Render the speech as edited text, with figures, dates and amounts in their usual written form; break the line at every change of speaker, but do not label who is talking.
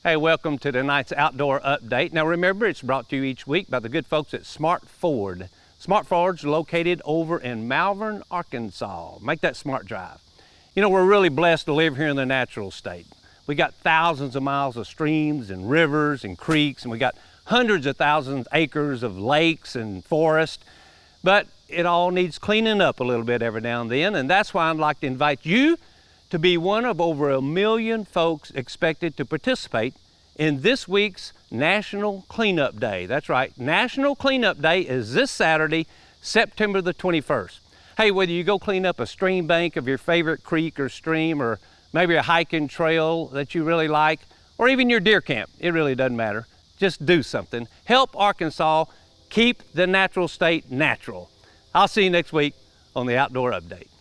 Hey, welcome to tonight's outdoor update. Now remember, it's brought to you each week by the good folks at Smart Ford. Smart Ford's located over in Malvern, Arkansas. Make that smart drive. You know, we're really blessed to live here in the natural state. We got thousands of miles of streams and rivers and creeks, and we got hundreds of thousands of acres of lakes and forest. But it all needs cleaning up a little bit every now and then, and that's why I'd like to invite you to be one of over 1 million folks expected to participate in this week's National Cleanup Day. That's right, National Cleanup Day is this Saturday, September the 21st. Hey, whether you go clean up a stream bank of your favorite creek or stream, or maybe a hiking trail that you really like, or even your deer camp, it really doesn't matter. Just do something. Help Arkansas keep the natural state natural. I'll see you next week on the Outdoor Update.